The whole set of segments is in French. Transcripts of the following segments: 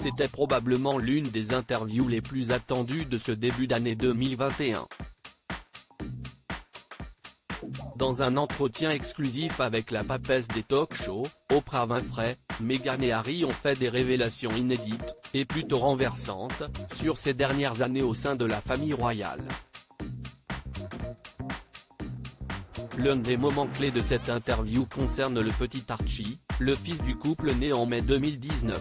C'était probablement l'une des interviews les plus attendues de ce début d'année 2021. Dans un entretien exclusif avec la papesse des talk-shows, Oprah Winfrey, Meghan et Harry ont fait des révélations inédites, et plutôt renversantes, sur ces dernières années au sein de la famille royale. L'un des moments clés de cette interview concerne le petit Archie, le fils du couple né en mai 2019.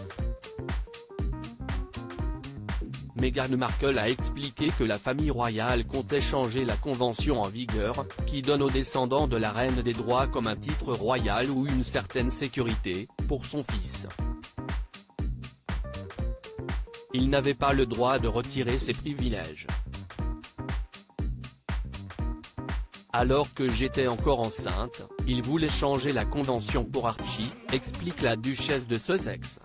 Meghan Markle a expliqué que la famille royale comptait changer la convention en vigueur, qui donne aux descendants de la reine des droits comme un titre royal ou une certaine sécurité, pour son fils. Il n'avait pas le droit de retirer ses privilèges. Alors que j'étais encore enceinte, il voulait changer la convention pour Archie, explique la duchesse de Sussex.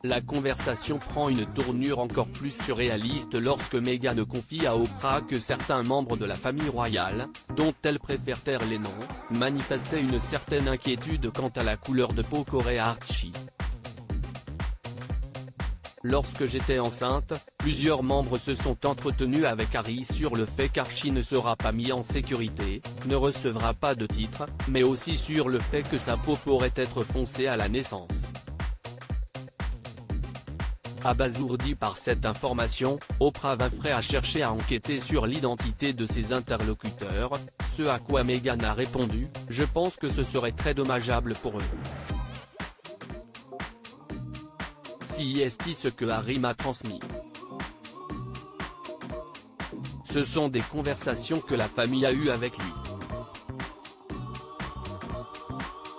La conversation prend une tournure encore plus surréaliste lorsque Meghan confie à Oprah que certains membres de la famille royale, dont elle préfère taire les noms, manifestaient une certaine inquiétude quant à la couleur de peau qu'aurait Archie. Lorsque j'étais enceinte, plusieurs membres se sont entretenus avec Harry sur le fait qu'Archie ne sera pas mis en sécurité, ne recevra pas de titre, mais aussi sur le fait que sa peau pourrait être foncée à la naissance. Abasourdi par cette information, Oprah Winfrey a cherché à enquêter sur l'identité de ses interlocuteurs, ce à quoi Meghan a répondu « Je pense que ce serait très dommageable pour eux. Si est ce que Harry m'a transmis. Ce sont des conversations que la famille a eues avec lui. »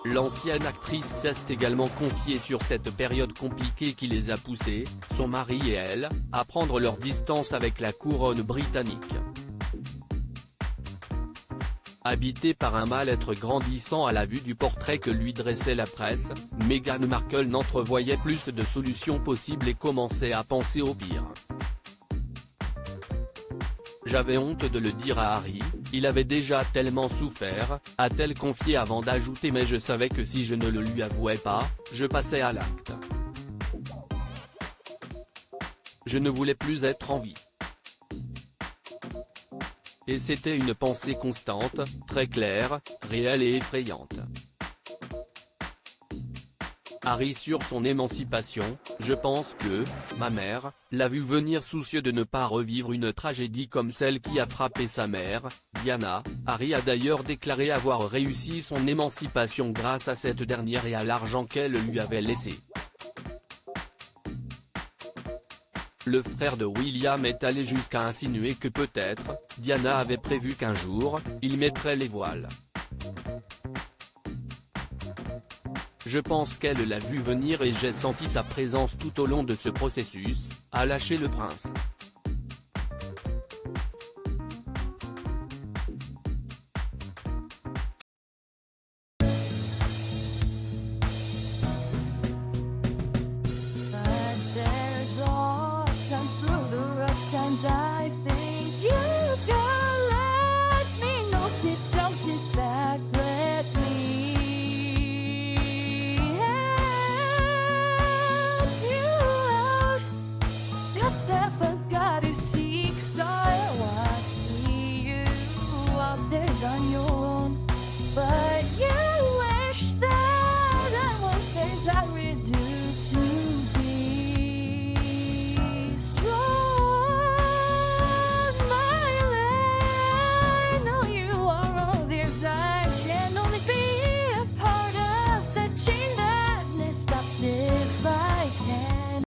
L'ancienne actrice s'est également confiée sur cette période compliquée qui les a poussés, son mari et elle, à prendre leur distance avec la couronne britannique. Habitée par un mal-être grandissant à la vue du portrait que lui dressait la presse, Meghan Markle n'entrevoyait plus de solutions possibles et commençait à penser au pire. J'avais honte de le dire à Harry, il avait déjà tellement souffert, a-t-elle confié avant d'ajouter, mais je savais que si je ne le lui avouais pas, je passais à l'acte. Je ne voulais plus être en vie. Et c'était une pensée constante, très claire, réelle et effrayante. Harry sur son émancipation, je pense que, ma mère, l'a vu venir soucieux de ne pas revivre une tragédie comme celle qui a frappé sa mère, Diana. Harry a d'ailleurs déclaré avoir réussi son émancipation grâce à cette dernière et à l'argent qu'elle lui avait laissé. Le frère de William est allé jusqu'à insinuer que peut-être, Diana avait prévu qu'un jour, il mettrait les voiles. Je pense qu'elle l'a vu venir et j'ai senti sa présence tout au long de ce processus, a lâché le prince.